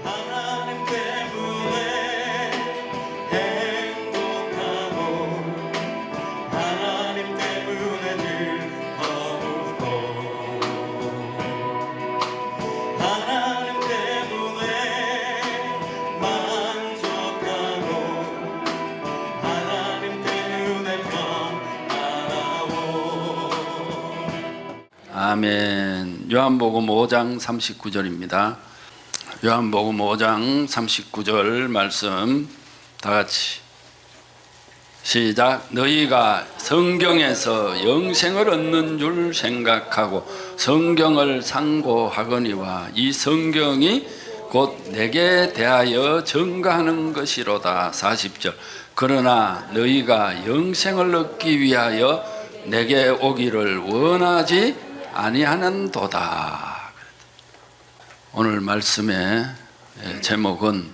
하나님 때문에 행복하고 하나님 때문에 즐겁고 하나님 때문에 만족하고 하나님 때문에 평안하고. 아멘. 요한복음 5장 39절입니다. 요한복음 5장 39절 말씀 다 같이 시작. 너희가 성경에서 영생을 얻는 줄 생각하고 성경을 상고하거니와 이 성경이 곧 내게 대하여 증거하는 것이로다. 40절. 그러나 너희가 영생을 얻기 위하여 내게 오기를 원하지 아니하는도다. 오늘 말씀의 제목은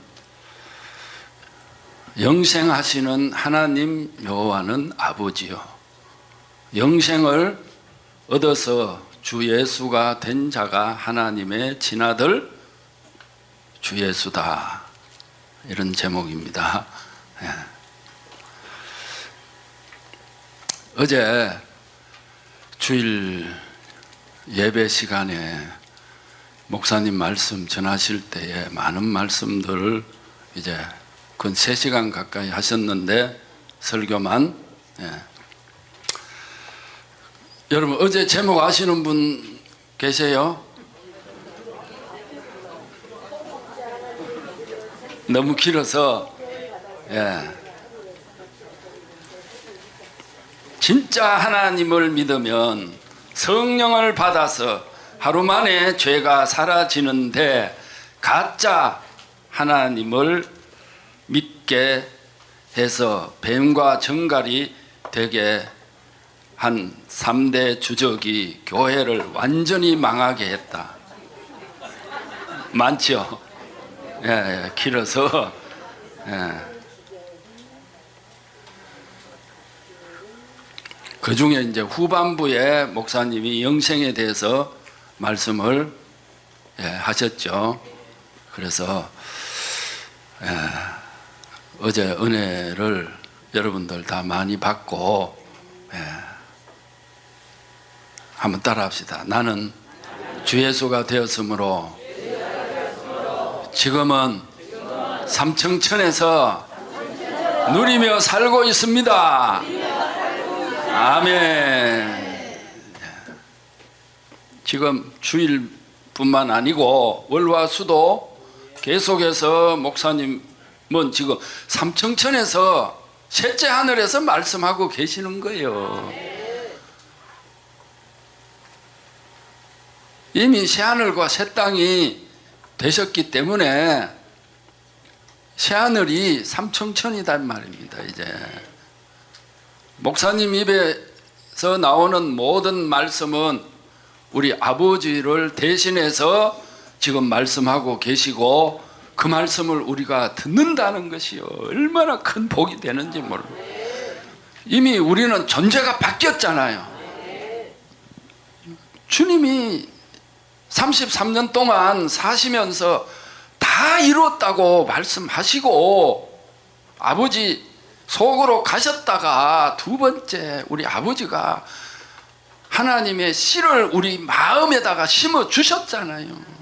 영생하시는 하나님 여호와는 아버지요, 영생을 얻어서 주 예수가 된 자가 하나님의 친아들 주 예수다. 이런 제목입니다. 어제 주일 예배 시간에 목사님 말씀 전하실 때에 많은 말씀들을 이제 근 3시간 가까이 하셨는데 설교만. 여러분 어제 제목 아시는 분 계세요? 너무 길어서. 진짜 하나님을 믿으면 성령을 받아서 하루 만에 죄가 사라지는데 가짜 하나님을 믿게 해서 뱀과 정갈이 되게 한 3대 주적이 교회를 완전히 망하게 했다. 많죠? 길어서. 그 중에 이제 후반부에 목사님이 영생에 대해서 말씀을 하셨죠. 그래서 어제 은혜를 여러분들 다 많이 받고 한번 따라합시다. 나는 주 예수가 되었으므로 지금은 삼청천에서 누리며 살고 있습니다. 아멘. 지금 주일뿐만 아니고 월화수도 계속해서 목사님은 지금 삼청천에서 셋째 하늘에서 말씀하고 계시는 거예요. 이미 새하늘과 새 땅이 되셨기 때문에 새하늘이 삼청천이란 말입니다. 이제 목사님 입에서 나오는 모든 말씀은 우리 아버지를 대신해서 지금 말씀하고 계시고 그 말씀을 우리가 듣는다는 것이 얼마나 큰 복이 되는지 모르고. 이미 우리는 존재가 바뀌었잖아요. 주님이 33년 동안 사시면서 다 이루었다고 말씀하시고 아버지 속으로 가셨다가 두 번째 우리 아버지가 하나님의 씨를 우리 마음에다가 심어 주셨잖아요.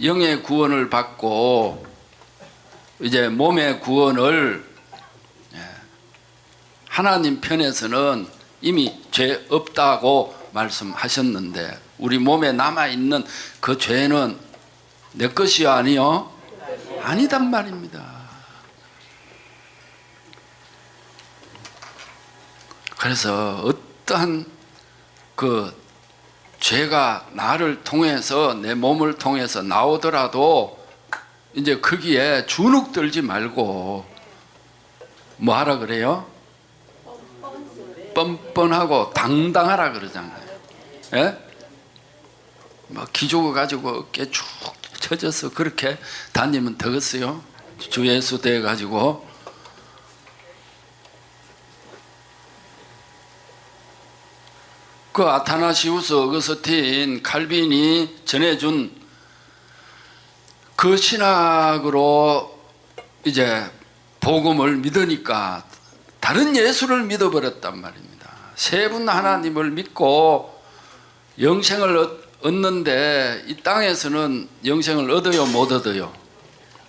영의 구원을 받고 이제 몸의 구원을, 하나님 편에서는 이미 죄 없다고 말씀하셨는데 우리 몸에 남아있는 그 죄는 내 것이 아니요? 아니단 말입니다. 그래서 어떠한 그 죄가 나를 통해서 내 몸을 통해서 나오더라도 이제 거기에 주눅 들지 말고 뭐 하라 그래요? 뻔뻔하고 당당하라 그러잖아요. 뭐 기죽어 가지고 어깨 쭉 쳐져서 그렇게 다니면 되겠어요? 주 예수 돼 가지고. 그 아타나시우스 어거스틴 칼빈이 전해준 그 신학으로 이제 복음을 믿으니까 다른 예수를 믿어버렸단 말입니다. 세 분 하나님을 믿고 영생을 얻는데 이 땅에서는 영생을 얻어요, 못 얻어요?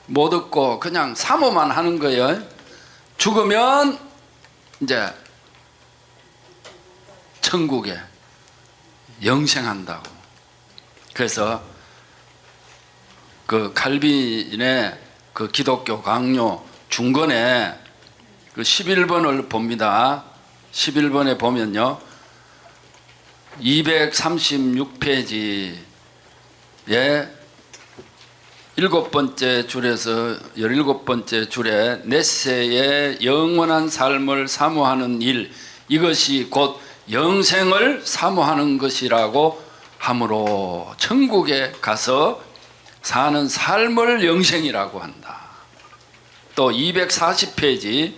못 얻고 그냥 사모만 하는 거예요. 죽으면 이제 천국에 영생한다고. 그래서 그 칼빈의 그 기독교 강요 중건에 그 11번을 봅니다. 11번에 보면요, 236페이지에 7번째 줄에서 17번째 줄에 넷세의 영원한 삶을 사모하는 일, 이것이 곧 영생을 사모하는 것이라고 하므로 천국에 가서 사는 삶을 영생이라고 한다. 또 240페이지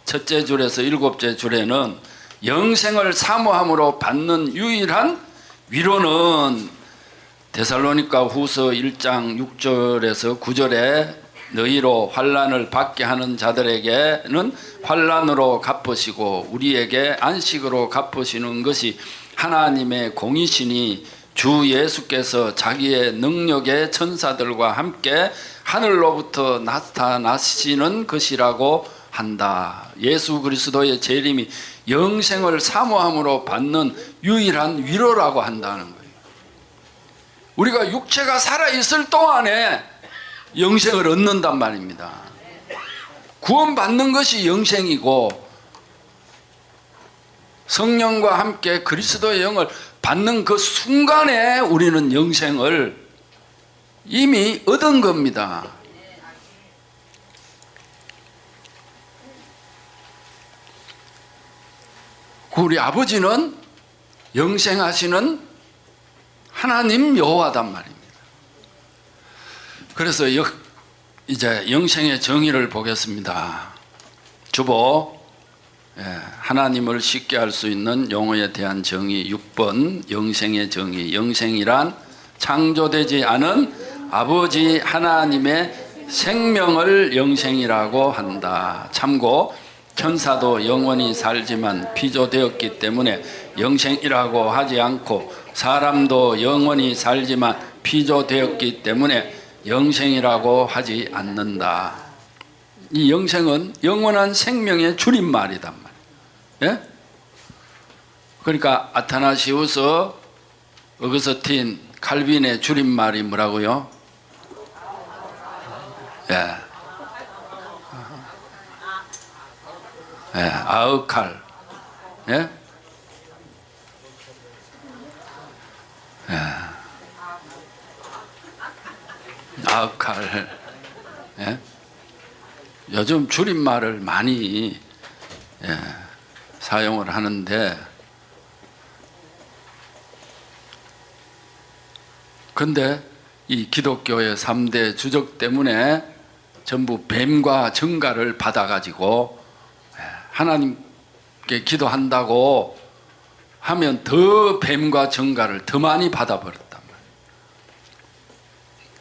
첫째 줄에서 7째 줄에는 영생을 사모함으로 받는 유일한 위로는 데살로니가 후서 1장 6절에서 9절에 너희로 환난을 받게 하는 자들에게는 환난으로 갚으시고 우리에게 안식으로 갚으시는 것이 하나님의 공이시니 주 예수께서 자기의 능력의 천사들과 함께 하늘로부터 나타나시는 것이라고 한다. 예수 그리스도의 재림이 영생을 사모함으로 받는 유일한 위로라고 한다는 거예요. 우리가 육체가 살아있을 동안에 영생을 얻는단 말입니다. 구원받는 것이 영생이고 성령과 함께 그리스도의 영을 받는 그 순간에 우리는 영생을 이미 얻은 겁니다. 우리 아버지는 영생하시는 하나님 여호와단 말입니다. 그래서 이제 영생의 정의를 보겠습니다. 주보, 하나님을 쉽게 알 수 있는 용어에 대한 정의 6번, 영생의 정의. 영생이란 창조되지 않은 아버지 하나님의 생명을 영생이라고 한다. 참고 천사도 영원히 살지만 피조되었기 때문에 영생이라고 하지 않고 사람도 영원히 살지만 피조되었기 때문에 영생이라고 하지 않는다. 이 영생은 영원한 생명의 줄임말이단 말이에요. 예? 그러니까 아타나시우스, 어거스틴, 칼빈의 줄임말이 뭐라고요? 예. 예, 아흐칼. 예? 예. 아흐칼. 예? 요즘 줄임말을 많이 사용을 하는데, 근데 이 기독교의 3대 주적 때문에 전부 뱀과 정가를 받아가지고 하나님께 기도한다고 하면 더 뱀과 정가를 더 많이 받아버렸단 말이에요.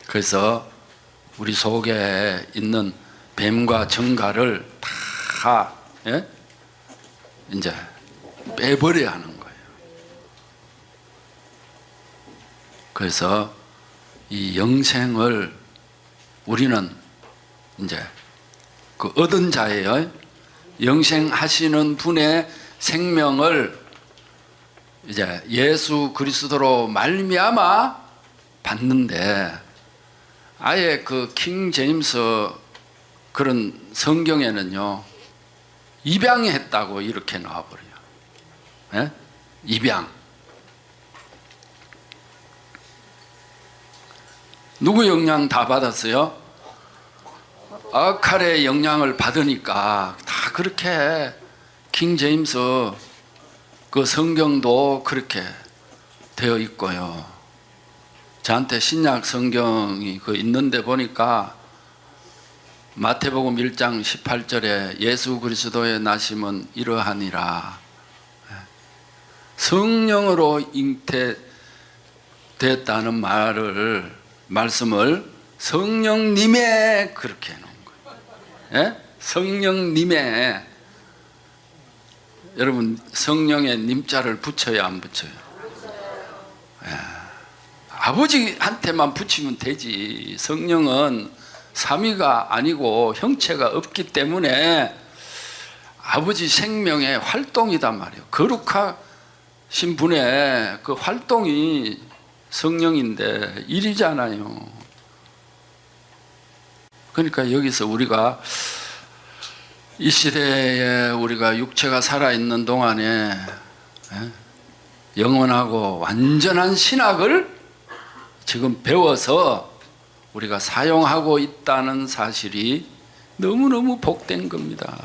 그래서 우리 속에 있는 뱀과 정가를 다 이제 빼버려야 하는 거예요. 그래서 이 영생을 우리는 이제 그 얻은 자예요. 영생하시는 분의 생명을 이제 예수 그리스도로 말미암아 받는데, 아예 그 킹 제임스 그런 성경에는요, 입양했다고 이렇게 나와버려요. 예? 입양. 누구 영향 다 받았어요? 아칼의 영향을 받으니까 다 그렇게 킹 제임스 그 성경도 그렇게 되어 있고요. 저한테 신약 성경이 그 있는데 보니까 마태복음 1장 18절에 예수 그리스도의 나심은 이러하니라. 성령으로 잉태됐다는 말씀을 성령님의 그렇게 해놓은 거예요. 예? 성령님의. 여러분 성령의 님자를 붙여야 안 붙여요? 예. 아버지한테만 붙이면 되지. 성령은 삼위가 아니고 형체가 없기 때문에 아버지 생명의 활동이단 말이에요. 거룩하신 분의 그 활동이 성령인데 일이잖아요. 그러니까 여기서 우리가 이 시대에 우리가 육체가 살아있는 동안에 영원하고 완전한 신학을 지금 배워서 우리가 사용하고 있다는 사실이 너무너무 복된 겁니다.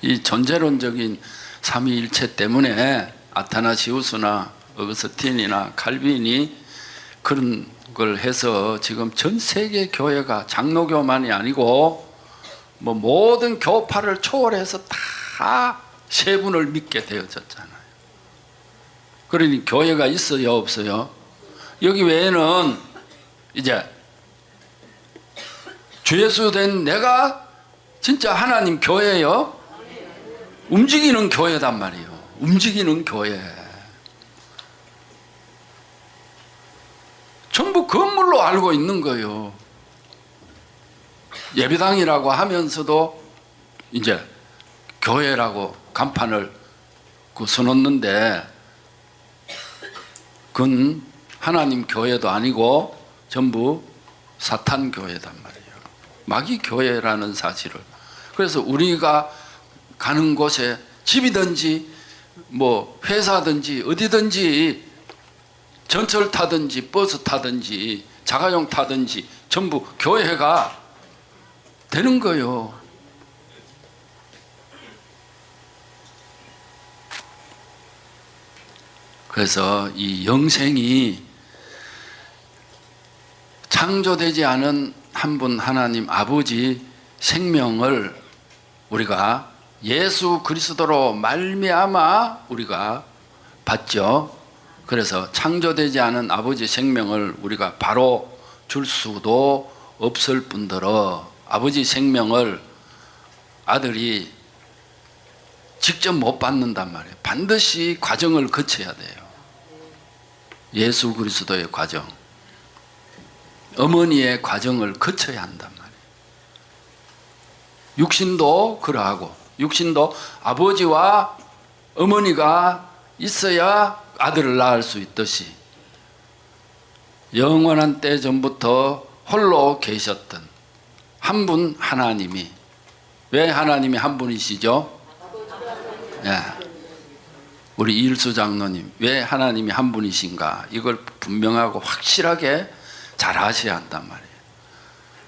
이 존재론적인 삼위일체 때문에 아타나시우스나 어거스틴이나 칼빈이 그런 걸 해서 지금 전 세계 교회가 장로교만이 아니고 뭐 모든 교파를 초월해서 다 세 분을 믿게 되어졌잖아요. 그러니 교회가 있어요, 없어요? 여기 외에는 이제 주 예수 된 내가 진짜 하나님 교회요? 움직이는 교회단 말이에요. 움직이는 교회. 전부 건물로 알고 있는 거예요. 예배당이라고 하면서도 이제 교회라고 간판을 써놓는데 그건 하나님 교회도 아니고 전부 사탄 교회단 말이에요. 마귀 교회라는 사실을. 그래서 우리가 가는 곳에 집이든지 뭐 회사든지 어디든지 전철 타든지 버스 타든지 자가용 타든지 전부 교회가 되는 거예요. 그래서 이 영생이 창조되지 않은 한 분 하나님 아버지 생명을 우리가 예수 그리스도로 말미암아 우리가 받죠. 그래서 창조되지 않은 아버지 생명을 우리가 바로 줄 수도 없을 뿐더러 아버지 생명을 아들이 직접 못 받는단 말이에요. 반드시 과정을 거쳐야 돼요. 예수 그리스도의 과정, 어머니의 과정을 거쳐야 한단 말이에요. 육신도 그러하고 육신도 아버지와 어머니가 있어야 아들을 낳을 수 있듯이 영원한 때 전부터 홀로 계셨던 한 분 하나님이, 왜 하나님이 한 분이시죠? 예. 우리 이일수 장로님, 왜 하나님이 한 분이신가? 이걸 분명하고 확실하게 잘 아셔야 한단 말이에요.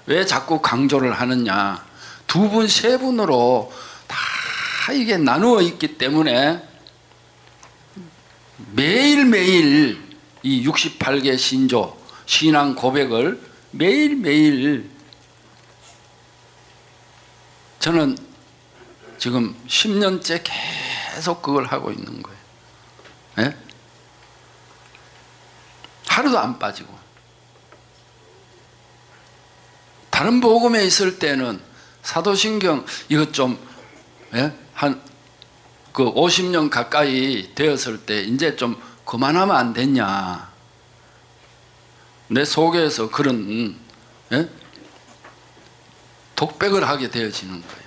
왜 자꾸 강조를 하느냐? 두 분, 세 분으로 다 이게 나누어 있기 때문에 매일매일 이 68개 신조, 신앙 고백을 매일매일 저는 지금 10년째 계속 그걸 하고 있는 거예요. 예? 하루도 안 빠지고. 다른 복음에 있을 때는 사도신경 이것 좀 한 그 50년 가까이 되었을 때 이제 좀 그만하면 안 됐냐. 내 속에서 그런 독백을 하게 되어지는 거예요.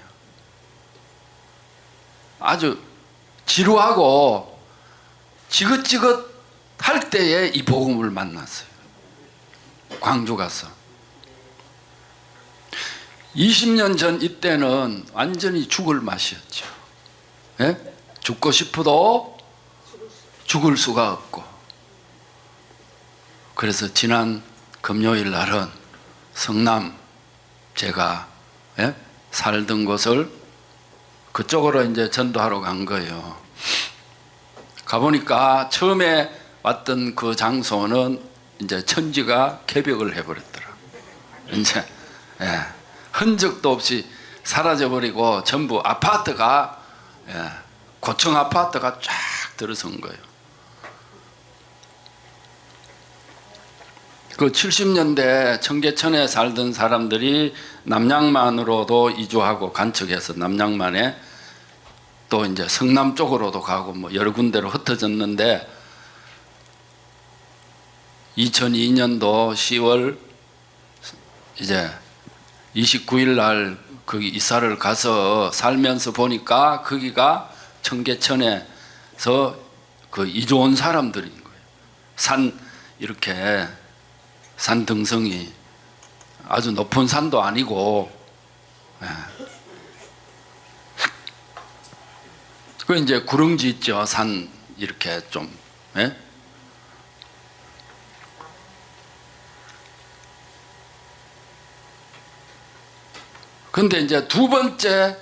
아주 지루하고 지긋지긋 할 때에 이 복음을 만났어요. 광주 가서 20년 전 이때는 완전히 죽을 맛이었죠. 예? 죽고 싶어도 죽을 수가 없고. 그래서 지난 금요일 날은 성남 제가 살던 곳을 그쪽으로 이제 전도하러 간 거예요. 가보니까 처음에 왔던 그 장소는 이제 천지가 개벽을 해버렸더라. 이제 흔적도 없이 사라져버리고 전부 아파트가 고층 아파트가 쫙 들어선 거예요. 그 70년대 청계천에 살던 사람들이 남양만으로도 이주하고 간척해서 남양만에 또 이제 성남 쪽으로도 가고 뭐 여러 군데로 흩어졌는데 2002년도 10월 이제 29일 날 거기 이사를 가서 살면서 보니까 거기가 청계천에서 그 이주 온 사람들인 거예요. 산 이렇게 산 등성이 아주 높은 산도 아니고, 예. 그 이제 구릉지 있죠. 산 이렇게 좀, 예? 근데 이제 두 번째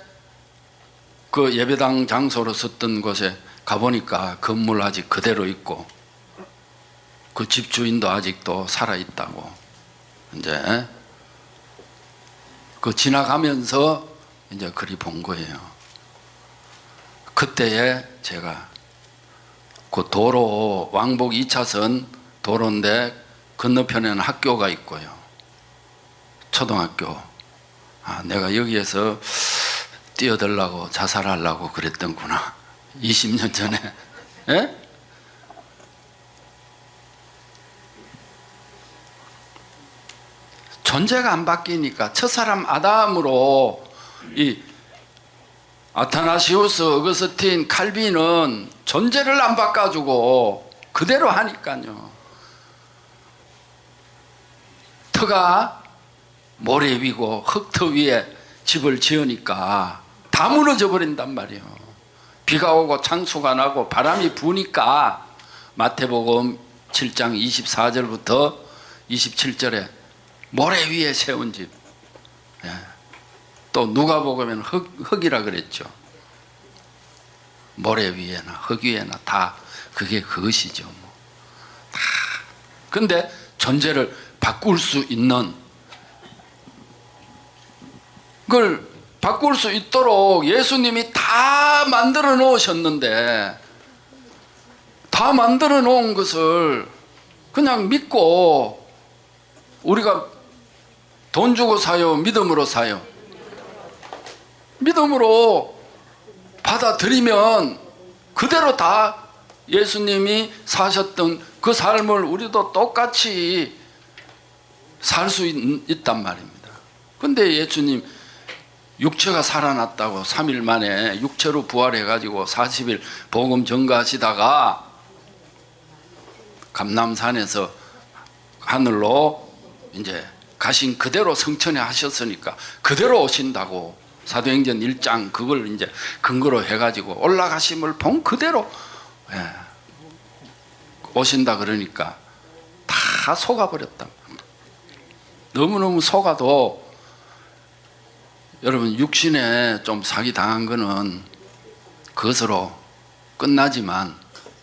그 예배당 장소로 썼던 곳에 가보니까 건물 아직 그대로 있고 그 집주인도 아직도 살아있다고. 이제 그 지나가면서 이제 그리 본 거예요. 그때에 제가 그 도로 왕복 2차선 도로인데 건너편에는 학교가 있고요. 초등학교. 아, 내가 여기에서 뛰어들라고 자살하려고 그랬던구나. 20년 전에. 예? 존재가 안 바뀌니까 첫사람 아담으로 이 아타나시우스, 어거스틴, 칼빈은 존재를 안 바꿔주고 그대로 하니까요. 터가 모래 위고 흙터 위에 집을 지으니까 다 무너져 버린단 말이에요. 비가 오고 창수가 나고 바람이 부니까 마태복음 7장 24절부터 27절에 모래 위에 세운 집. 예. 또 누가복음에는 흙이라 그랬죠. 모래 위에나 흙 위에나 다 그게 그것이죠. 뭐. 다. 근데 존재를 바꿀 수 있는 그걸 바꿀 수 있도록 예수님이 다 만들어 놓으셨는데 다 만들어 놓은 것을 그냥 믿고 우리가 돈 주고 사요? 믿음으로 사요? 믿음으로 받아들이면 그대로 다 예수님이 사셨던 그 삶을 우리도 똑같이 살 수 있단 말입니다. 근데 예수님 육체가 살아났다고 3일 만에 육체로 부활해가지고 40일 복음 전가하시다가 감람산에서 하늘로 이제 가신 그대로 성천에 하셨으니까 그대로 오신다고 사도행전 1장 그걸 이제 근거로 해가지고 올라가심을 본 그대로 예, 오신다 그러니까 다 속아버렸다. 너무너무 속아도 여러분 육신에 좀 사기 당한 거는 그것으로 끝나지만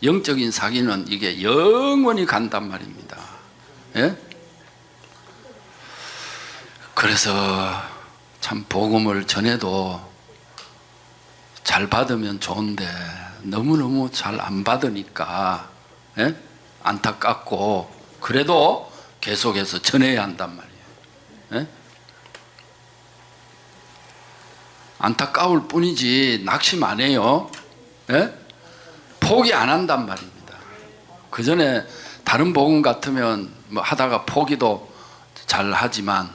영적인 사기는 이게 영원히 간단 말입니다. 예? 그래서 참 복음을 전해도 잘 받으면 좋은데 너무너무 잘 안 받으니까 예? 안타깝고 그래도 계속해서 전해야 한단 말이에요. 예? 안타까울 뿐이지 낙심 안 해요. 예? 포기 안 한단 말입니다. 그 전에 다른 복음 같으면 뭐 하다가 포기도 잘 하지만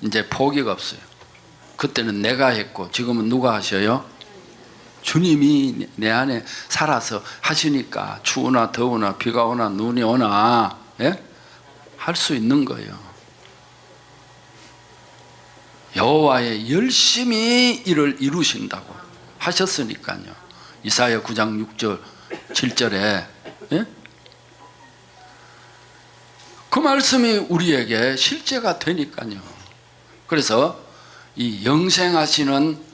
이제 포기가 없어요. 그때는 내가 했고 지금은 누가 하셔요? 주님이 내 안에 살아서 하시니까 추우나 더우나 비가 오나 눈이 오나 예? 할 수 있는 거예요. 여호와의 열심히 일을 이루신다고 하셨으니까요. 이사야 9장 6절 7절에 예? 그 말씀이 우리에게 실제가 되니까요. 그래서 이 영생하시는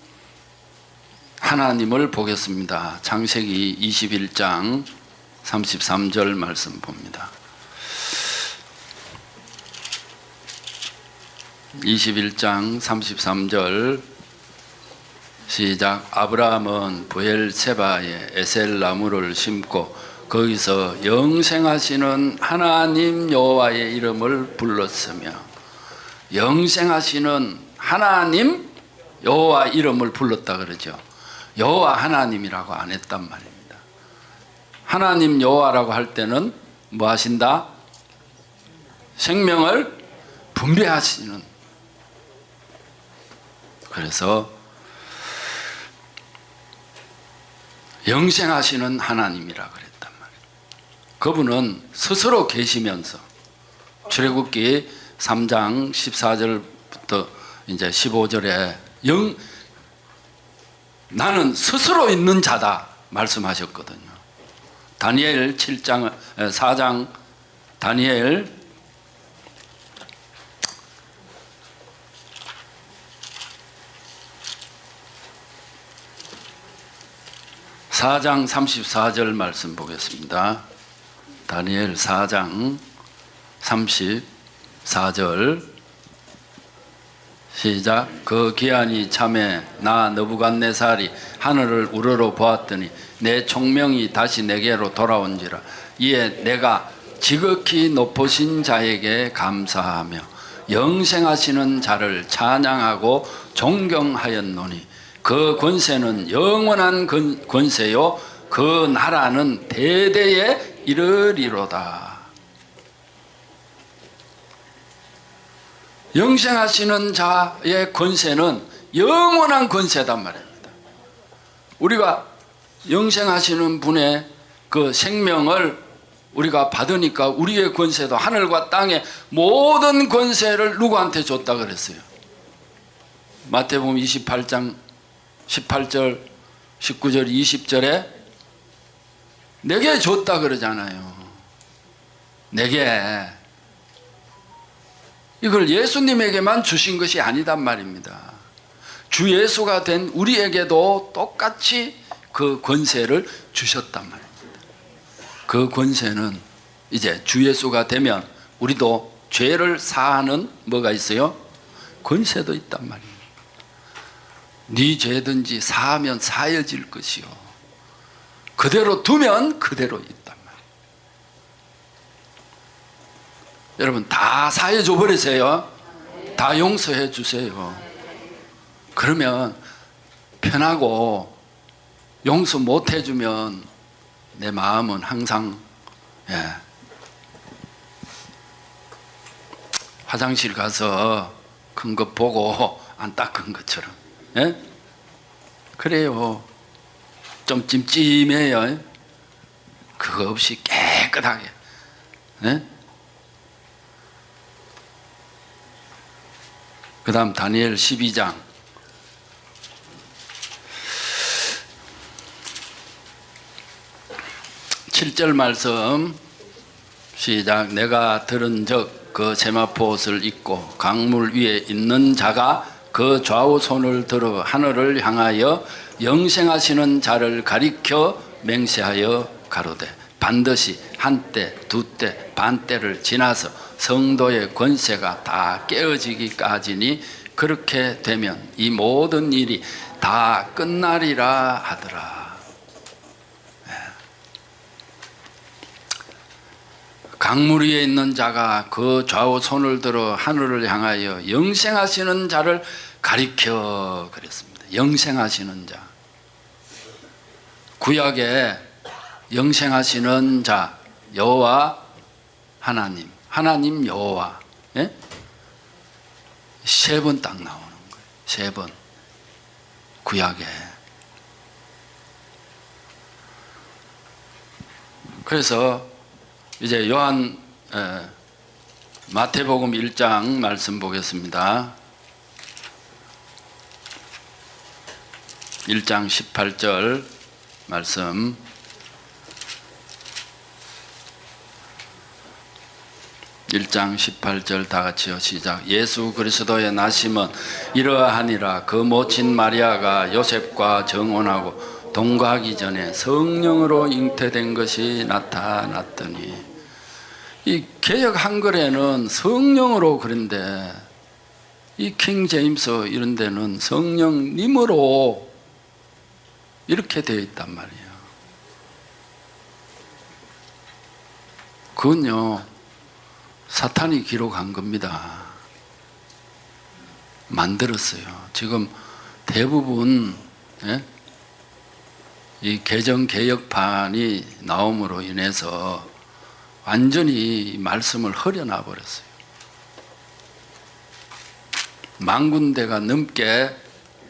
하나님을 보겠습니다. 창세기 21장 33절 말씀 봅니다. 21장 33절 시작. 아브라함은 브엘세바에 에셀 나무를 심고 거기서 영생하시는 하나님 여호와의 이름을 불렀으며, 영생하시는 하나님 여호와 이름을 불렀다 그러죠. 여호와 하나님이라고 안 했단 말입니다. 하나님 여호와라고 할 때는 뭐 하신다? 생명을 분배하시는. 그래서 영생하시는 하나님이라 그랬단 말이에요. 그분은 스스로 계시면서 출애굽기 3장 14절부터 이제 15절에 나는 스스로 있는 자다 말씀하셨거든요. 다니엘 4장 다니엘 4장 34절 말씀 보겠습니다. 다니엘 4장 34절 시작. 그 기한이 참에 나 느부갓네살이 하늘을 우러러 보았더니 내 총명이 다시 내게로 돌아온지라. 이에 내가 지극히 높으신 자에게 감사하며 영생하시는 자를 찬양하고 존경하였노니 그 권세는 영원한 권세요 그 나라는 대대에 이르리로다. 영생하시는 자의 권세는 영원한 권세단 말입니다. 우리가 영생하시는 분의 그 생명을 우리가 받으니까 우리의 권세도 하늘과 땅의 모든 권세를 누구한테 줬다 그랬어요? 마태복음 28장 18절, 19절, 20절에 내게 줬다 그러잖아요. 내게. 이걸 예수님에게만 주신 것이 아니단 말입니다. 주 예수가 된 우리에게도 똑같이 그 권세를 주셨단 말입니다. 그 권세는 이제 주 예수가 되면 우리도 죄를 사하는 뭐가 있어요? 권세도 있단 말입니다. 네 죄든지 사하면 사해질 것이요 그대로 두면 그대로 있단 말이에요. 여러분 다 사해 줘 버리세요. 다 용서해 주세요. 그러면 편하고 용서 못 해주면 내 마음은 항상 화장실 가서 큰 것 보고 안 닦은 것처럼 그래요. 좀 찜찜해요. 그거 없이 깨끗하게. 그 다음 다니엘 12장 7절 말씀 시작. 내가 들은 적 그 세마포 옷을 입고 강물 위에 있는 자가 그 좌우 손을 들어 하늘을 향하여 영생하시는 자를 가리켜 맹세하여 가로되 반드시 한때 두때 반때를 지나서 성도의 권세가 다 깨어지기까지니 그렇게 되면 이 모든 일이 다 끝나리라 하더라. 강물 위에 있는 자가 그 좌우 손을 들어 하늘을 향하여 영생하시는 자를 가리켜 그랬습니다. 영생하시는 자. 구약에 영생하시는 자 여호와 하나님, 하나님 여호와 세 번 딱 나오는 거예요. 세 번 구약에. 그래서 이제 마태복음 1장 말씀 보겠습니다. 1장 18절 말씀. (1장 18절) 다 같이요. 시작. 예수 그리스도의 나심은 이러하니라. 그 모친 마리아가 요셉과 정혼하고 동거하기 전에 성령으로 잉태된 것이 나타났더니. 이 개역 한글에는 성령으로 그런데 이 킹 제임스 이런 데는 성령님으로 이렇게 되어 있단 말이에요. 그건요 사탄이 기록한 겁니다. 만들었어요. 지금 대부분 이 개정 개혁판이 나옴으로 인해서 완전히 말씀을 흐려놔 버렸어요. 만 군데가 넘게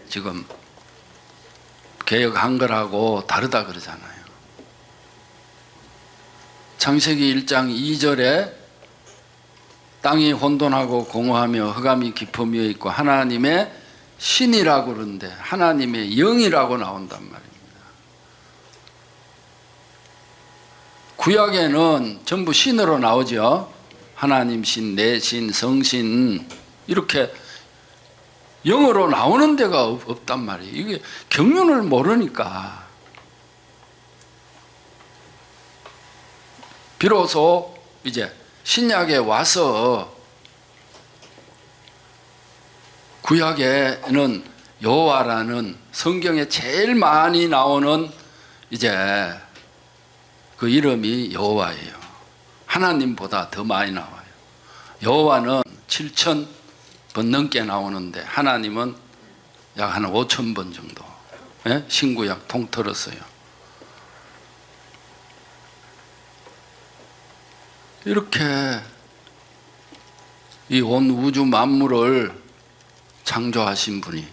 지금 개혁한 거라고 다르다 그러잖아요. 창세기 1장 2절에 땅이 혼돈하고 공허하며 흑암이 깊음위에 있고 하나님의 신이라고 그러는데 하나님의 영이라고 나온단 말입니다. 구약에는 전부 신으로 나오죠. 하나님 신, 내 신, 성신 이렇게 영어로 나오는 데가 없단 말이에요. 이게 경륜을 모르니까 비로소 이제 신약에 와서 구약에는 여호와라는 성경에 제일 많이 나오는 이제 그 이름이 여호와예요. 하나님보다 더 많이 나와요. 여호와는 7,000번 넘게 나오는데 하나님은 약 한 5,000번 정도 신구약 통틀었어요. 이렇게 이 온 우주 만물을 창조하신 분이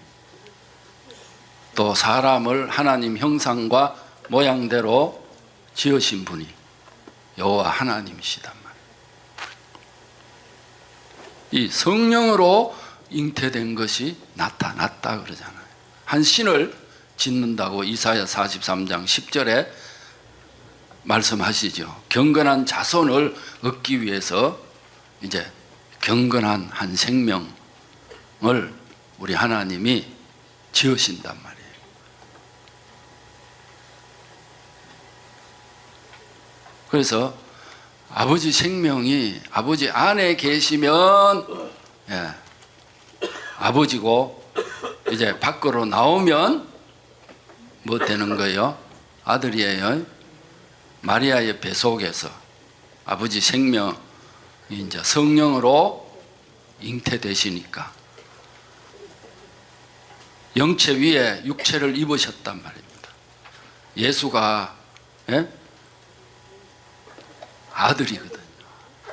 또 사람을 하나님 형상과 모양대로 지으신 분이 여호와 하나님이시단 말이에요. 이 성령으로 잉태된 것이 나타났다 그러잖아요. 한 신을 짓는다고 이사야 43장 10절에 말씀하시죠. 경건한 자손을 얻기 위해서 이제 경건한 한 생명을 우리 하나님이 지으신단 말이에요. 그래서 아버지 생명이 아버지 안에 계시면 아버지고 이제 밖으로 나오면 뭐 되는 거예요? 아들이에요. 마리아의 배 속에서 아버지 생명이 이제 성령으로 잉태되시니까 영체 위에 육체를 입으셨단 말입니다. 예수가 아들이거든요.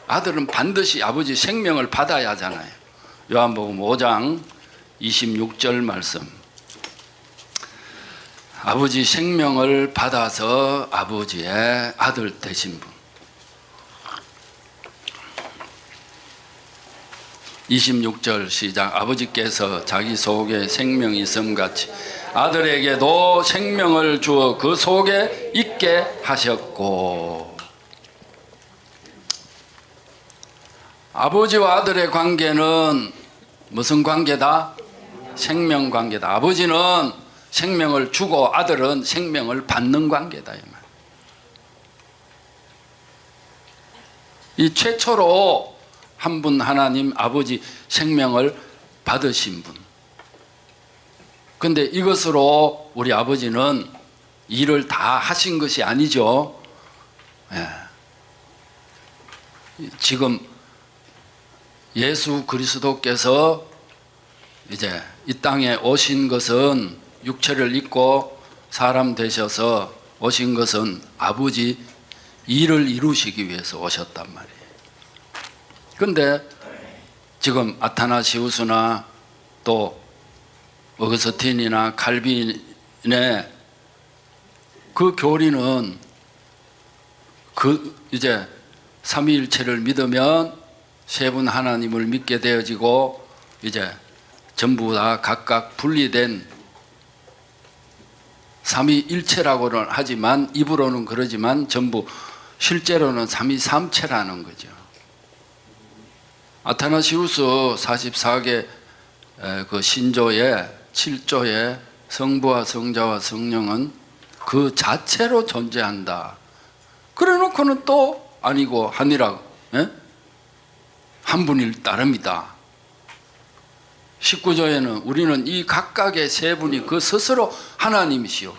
아들은 반드시 아버지 생명을 받아야 하잖아요. 요한복음 5장 26절 말씀. 아버지 생명을 받아서 아버지의 아들 되신 분. 26절 시작. 아버지께서 자기 속에 생명이 있음같이 아들에게도 생명을 주어 그 속에 있게 하셨고. 아버지와 아들의 관계는 무슨 관계다? 생명 관계다. 아버지는 생명을 주고 아들은 생명을 받는 관계다. 이 최초로 한 분 하나님 아버지 생명을 받으신 분. 근데 이것으로 우리 아버지는 일을 다 하신 것이 아니죠. 지금 예수 그리스도께서 이제 이 땅에 오신 것은 육체를 입고 사람 되셔서 오신 것은 아버지 일을 이루시기 위해서 오셨단 말이에요. 그런데 지금 아타나시우스나 또 어거스틴이나 칼빈의 그 교리는 그 이제 삼위일체를 믿으면 세 분 하나님을 믿게 되어지고 이제 전부 다 각각 분리된 삼위일체라고는 하지만 입으로는 그러지만 전부 실제로는 삼위삼체라는 거죠. 아타나시우스 44개 그 신조의 7조의 성부와 성자와 성령은 그 자체로 존재한다. 그래 놓고는 또 아니고 하니라 한 분일 따름이다. 19조에는 우리는 이 각각의 세 분이 그 스스로 하나님이시오.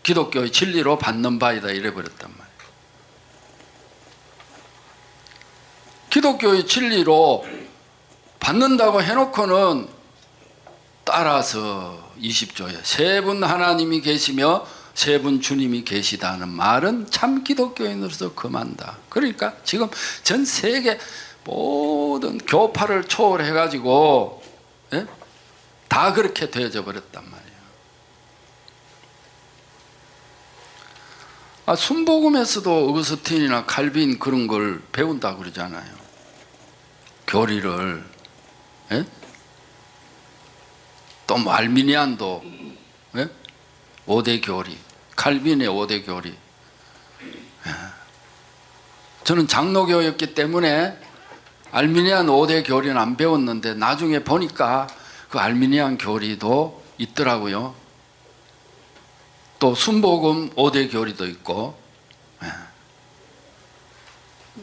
기독교의 진리로 받는 바이다 이래 버렸단 말이에요. 기독교의 진리로 받는다고 해놓고는 따라서 20조에 세 분 하나님이 계시며 세 분 주님이 계시다는 말은 참 기독교인으로서 금한다. 그러니까 지금 전 세계 모든 교파를 초월해가지고 예? 다 그렇게 되어져 버렸단 말이에요. 순복음에서도 어거스틴이나 칼빈 그런 걸 배운다고 그러잖아요. 교리를. 예? 또 뭐 알미니안도 예? 5대 교리, 칼빈의 5대 교리. 예. 저는 장로교였기 때문에 알미니안 5대 교리는 안 배웠는데 나중에 보니까 그 알미니안 교리도 있더라고요. 또 순복음 5대 교리도 있고. 예.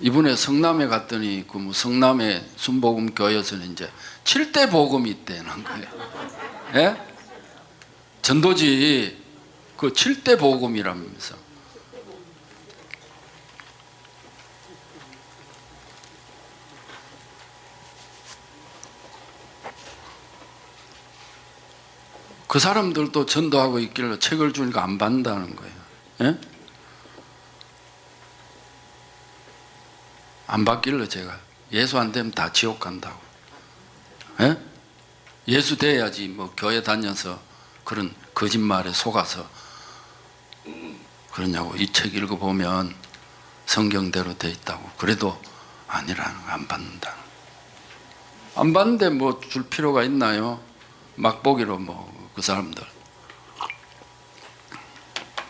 이번에 성남에 갔더니 그 뭐 성남의 순복음 교회에서는 이제 7대 복음이 있다는 거예요. 예? 전도지 그 7대 복음이라면서. 그 사람들도 전도하고 있길래 책을 주니까 안 받는다는 거예요. 예? 안 받길래 제가 예수 안 되면 다 지옥 간다고. 예? 예수 돼야지 뭐 교회 다녀서 그런 거짓말에 속아서 그러냐고. 이 책 읽어보면 성경대로 돼 있다고. 그래도 아니라는 거, 안 받는다. 안 받는데 뭐 줄 필요가 있나요? 막보기로 뭐 그 사람들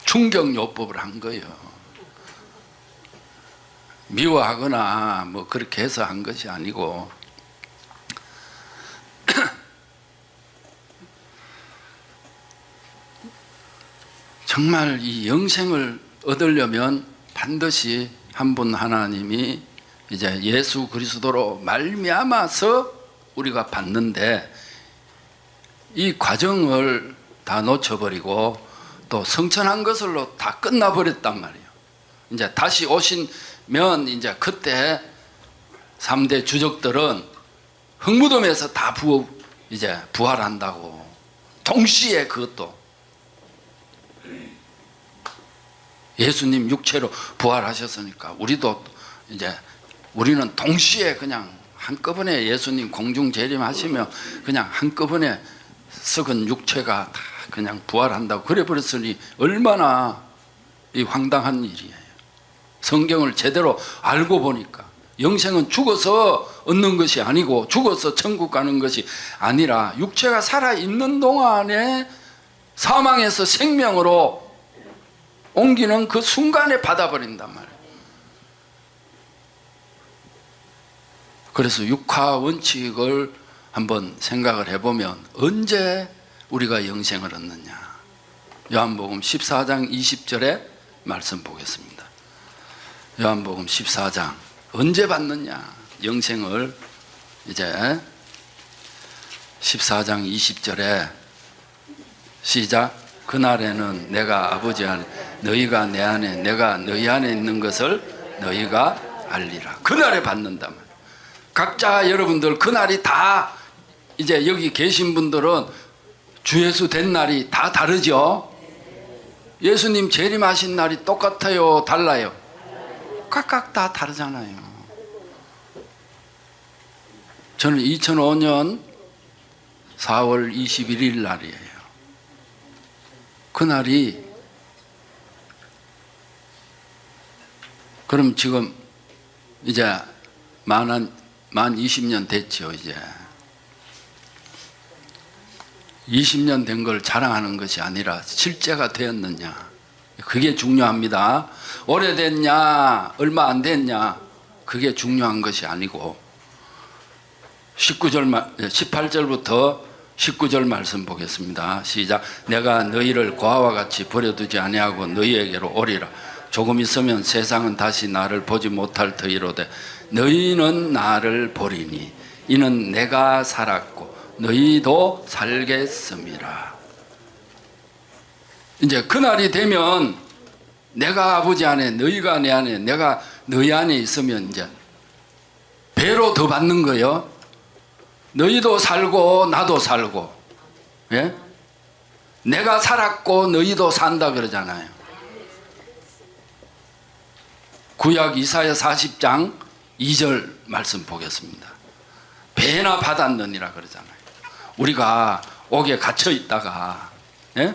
충격요법을 한 거예요. 미워하거나 뭐 그렇게 해서 한 것이 아니고. 정말 이 영생을 얻으려면 반드시 한 분 하나님이 이제 예수 그리스도로 말미암아서 우리가 받는데, 이 과정을 다 놓쳐버리고 또 성천한 것으로 다 끝나버렸단 말이에요. 이제 다시 오시면 이제 그때 3대 주적들은 흙무덤에서 다 이제 부활한다고. 동시에 그것도 예수님 육체로 부활하셨으니까 우리는 동시에 그냥 한꺼번에 예수님 공중 재림하시며 그냥 한꺼번에 썩은 육체가 다 그냥 부활한다고 그래 버렸으니 얼마나 이 황당한 일이에요. 성경을 제대로 알고 보니까 영생은 죽어서 얻는 것이 아니고 죽어서 천국 가는 것이 아니라 육체가 살아있는 동안에 사망에서 생명으로 옮기는 그 순간에 받아버린단 말이에요. 그래서 육화 원칙을 한번 생각을 해보면 언제 우리가 영생을 얻느냐. 요한복음 14장 20절에 말씀 보겠습니다. 요한복음 14장 언제 받느냐 영생을. 이제 14장 20절에 시작. 그날에는 내가 아버지 안에 너희가 내 안에 내가 너희 안에 있는 것을 너희가 알리라. 그날에 받는다. 각자 여러분들 그날이 다 이제 여기 계신 분들은 주 예수 된 날이 다 다르죠. 예수님 재림하신 날이 똑같아요, 달라요? 각각 다 다르잖아요. 저는 2005년 4월 21일 날이에요. 그날이, 그럼 지금 이제 만 20년 됐죠. 이제 20년 된 걸 자랑하는 것이 아니라 실제가 되었느냐, 그게 중요합니다. 오래됐냐 얼마 안 됐냐 그게 중요한 것이 아니고 18절부터 19절 말씀 보겠습니다. 시작. 내가 너희를 고아와 같이 버려두지 아니하고 너희에게로 오리라. 조금 있으면 세상은 다시 나를 보지 못할 터이로되 너희는 나를 보리니 이는 내가 살았고 너희도 살겠음이라. 이제 그날이 되면 내가 아버지 안에 너희가 내 안에 내가 너희 안에 있으면 이제 배로 더 받는 거요. 너희도 살고 나도 살고, 예? 내가 살았고 너희도 산다 그러잖아요. 구약 이사야 40장 2절 말씀 보겠습니다. 배나 받았느니라 그러잖아요. 우리가 옥에 갇혀 있다가, 예?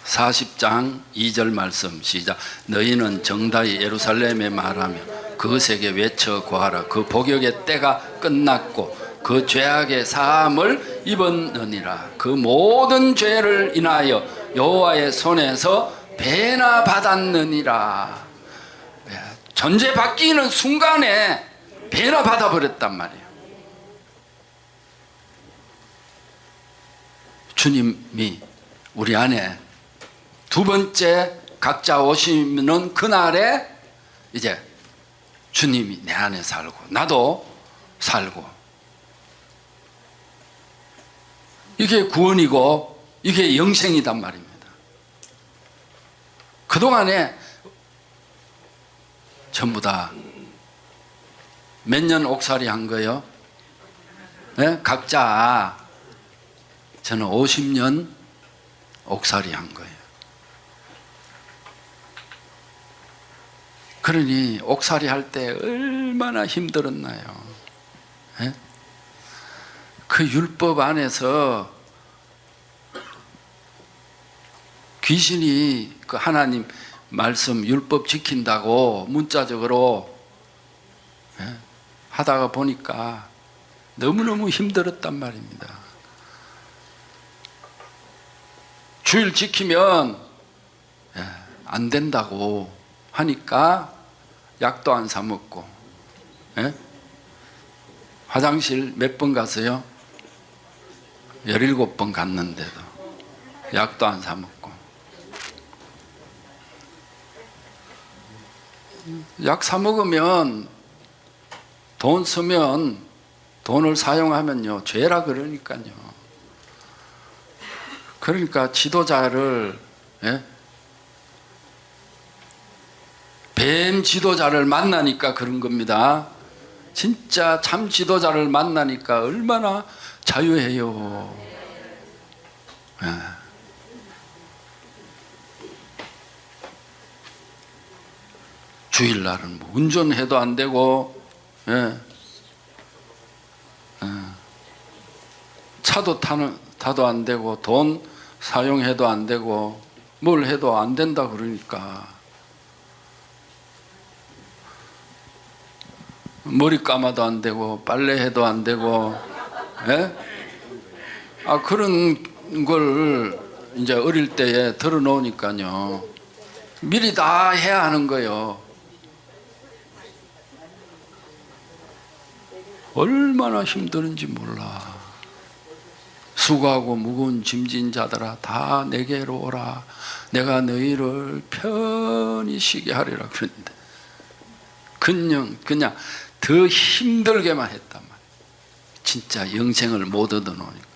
(40장 2절) 말씀 시작. 너희는 정다이 예루살렘에 말하며 그것에게 외쳐 고하라. 그 복역의 때가 끝났고 그 죄악의 사함을 입었느니라. 그 모든 죄를 인하여 여호와의 손에서 배나 받았느니라. 전제 바뀌는 순간에 배나 받아버렸단 말이에요. 주님이 우리 안에 두 번째 각자 오시는 그날에 이제 주님이 내 안에 살고 나도 살고, 이게 구원이고 이게 영생이단 말입니다. 그동안에 전부 다 몇 년 옥살이 한 거요? 네? 각자 저는 50년 옥살이 한 거예요. 그러니 옥살이 할 때 얼마나 힘들었나요? 네? 그 율법 안에서 귀신이 그 하나님 말씀 율법 지킨다고 문자적으로, 예? 하다가 보니까 너무너무 힘들었단 말입니다. 주일 지키면, 예, 안 된다고 하니까 약도 안 사 먹고, 예? 화장실 몇 번 갔어요? 17번 갔는데도 약도 안 사 먹고. 약 사 먹으면 돈 쓰면, 돈을 사용하면요 죄라 그러니까요. 그러니까 지도자를, 예? 뱀 지도자를 만나니까 그런 겁니다. 진짜 참 지도자를 만나니까 얼마나 자유해요. 예. 주일날은 뭐 운전해도 안 되고, 예. 예. 차도 타도 안 되고, 돈 사용해도 안 되고, 뭘 해도 안 된다 그러니까. 머리 감아도 안 되고, 빨래해도 안 되고, 예? 그런 걸 이제 어릴 때에 들어놓으니까요. 미리 다 해야 하는 거예요. 얼마나 힘드는지 몰라. 수고하고 무거운 짐진 자들아 다 내게로 오라. 내가 너희를 편히 쉬게 하리라 그랬는데 그냥 더 힘들게만 했단 말이에요. 진짜 영생을 못 얻어놓으니까.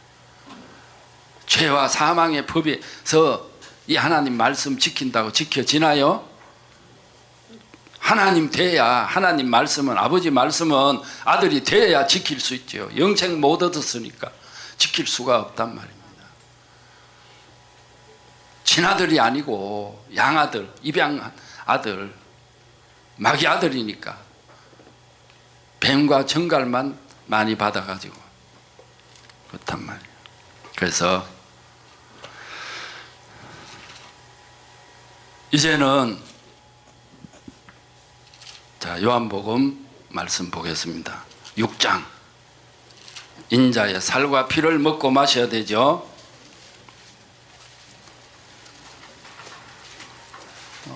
죄와 사망의 법에서 이 하나님 말씀 지킨다고 지켜지나요? 하나님 돼야, 하나님 말씀은, 아버지 말씀은 아들이 돼야 지킬 수 있죠. 영생 못 얻었으니까 지킬 수가 없단 말입니다. 친아들이 아니고 양아들, 입양 아들, 마귀 아들이니까 뱀과 정갈만 많이 받아가지고 그렇단 말이에요. 그래서 이제는 자, 요한복음 말씀 보겠습니다. 6장. 인자의 살과 피를 먹고 마셔야 되죠.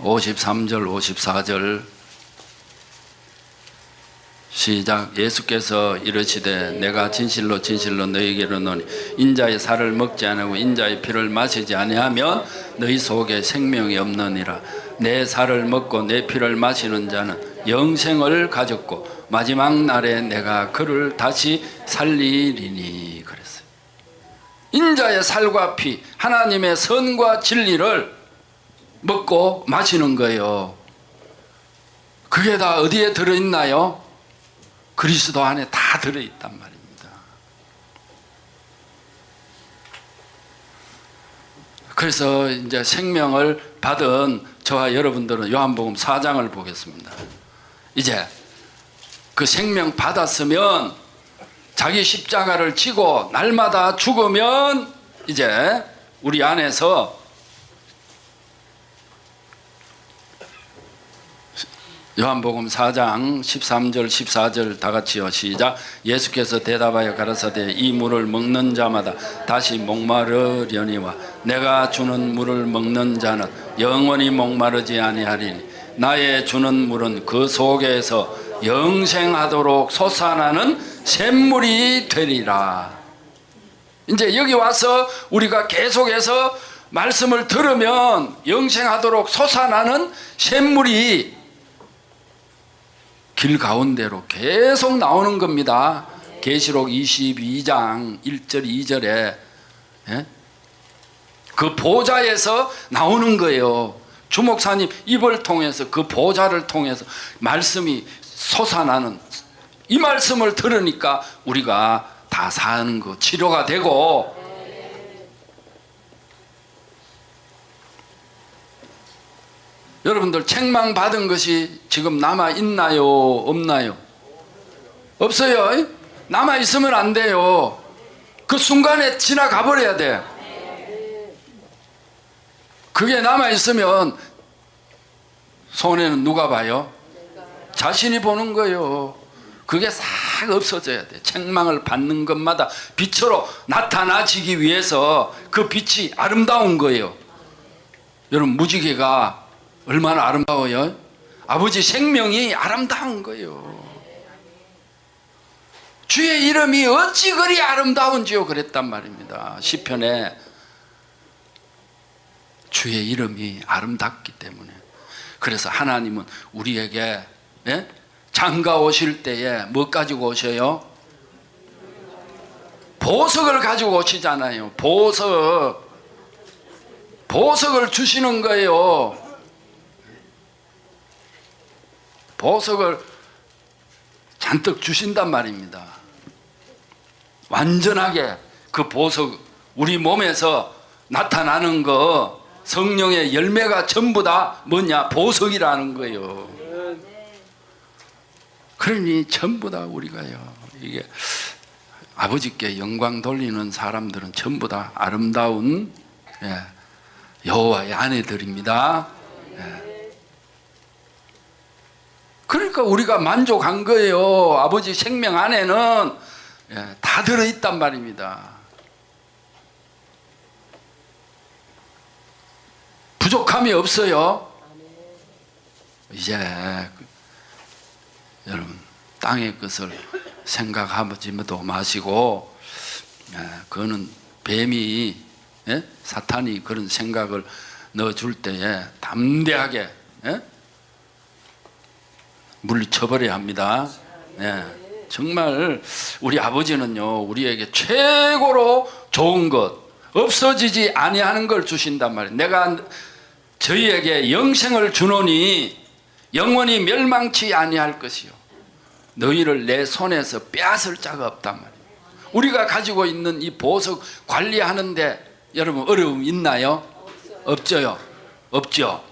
53절 54절 시작. 예수께서 이르시되 내가 진실로 진실로 너희에게 이르노니 인자의 살을 먹지 아니하고 인자의 피를 마시지 아니하면 너희 속에 생명이 없느니라. 내 살을 먹고 내 피를 마시는 자는 영생을 가졌고 마지막 날에 내가 그를 다시 살리리니 그랬어요. 인자의 살과 피, 하나님의 선과 진리를 먹고 마시는 거예요. 그게 다 어디에 들어있나요? 그리스도 안에 다 들어있단 말입니다. 그래서 이제 생명을 받은 저와 여러분들은 요한복음 4장을 보겠습니다. 이제 그 생명 받았으면 자기 십자가를 지고 날마다 죽으면 이제 우리 안에서 요한복음 4장 13절 14절 다 같이요. 시작. 예수께서 대답하여 가라사대 이 물을 먹는 자마다 다시 목마르려니와 내가 주는 물을 먹는 자는 영원히 목마르지 아니하리니 나의 주는 물은 그 속에서 영생하도록 솟아나는 샘물이 되리라. 이제 여기 와서 우리가 계속해서 말씀을 들으면 영생하도록 솟아나는 샘물이 길 가운데로 계속 나오는 겁니다. 계시록 22장 1절 2절에 그 보좌에서 나오는 거예요. 주목사님 입을 통해서 그 보좌를 통해서 말씀이 솟아나는 이 말씀을 들으니까 우리가 다 사는 거 치료가 되고 여러분들 책망 받은 것이 지금 남아 있나요? 없나요? 없어요. 남아 있으면 안 돼요. 그 순간에 지나가 버려야 돼. 그게 남아 있으면 손해는 누가 봐요? 자신이 보는 거예요. 그게 싹 없어져야 돼. 책망을 받는 것마다 빛으로 나타나지기 위해서 그 빛이 아름다운 거예요. 여러분 무지개가 얼마나 아름다워요? 아버지 생명이 아름다운 거예요. 주의 이름이 어찌 그리 아름다운지요 그랬단 말입니다. 시편에 주의 이름이 아름답기 때문에. 그래서 하나님은 우리에게 장가 오실 때에 뭐 가지고 오셔요? 보석을 가지고 오시잖아요. 보석을 주시는 거예요. 보석을 잔뜩 주신단 말입니다. 완전하게 그 보석 우리 몸에서 나타나는 거 성령의 열매가 전부 다 뭐냐? 보석이라는 거예요. 그러니 전부 다 우리가요. 이게 아버지께 영광 돌리는 사람들은 전부 다 아름다운 여호와의 아내들입니다. 그러니까 우리가 만족한 거예요. 아버지 생명 안에는 다 들어있단 말입니다. 부족함이 없어요. 이제 여러분 땅의 것을 생각하지도 마시고 그거는 뱀이 사탄이 그런 생각을 넣어줄 때에 담대하게 물리쳐버려야 합니다. 정말 우리 아버지는요 우리에게 최고로 좋은 것 없어지지 아니하는 걸 주신단 말이에요. 내가 저희에게 영생을 주노니 영원히 멸망치 아니할 것이요 너희를 내 손에서 빼앗을 자가 없단 말이에요. 우리가 가지고 있는 이 보석 관리하는데 여러분 어려움 있나요? 없죠요. 없죠.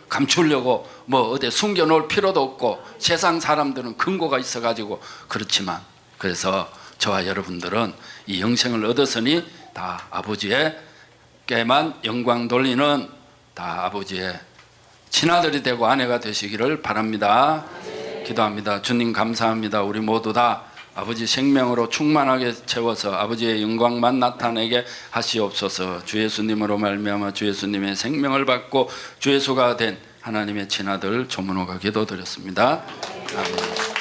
감추려고 뭐 어디 숨겨놓을 필요도 없고 세상 사람들은 근거가 있어가지고 그렇지만 그래서 저와 여러분들은 이 영생을 얻었으니 다 아버지에게만 영광 돌리는 다 아버지의 친아들이 되고 아내가 되시기를 바랍니다. 기도합니다. 주님 감사합니다. 우리 모두 다 아버지 생명으로 충만하게 채워서 아버지의 영광만 나타내게 하시옵소서. 주 예수님으로 말미암아 주 예수님의 생명을 받고 주 예수가 된 하나님의 친아들 조문호가 기도드렸습니다. 아멘.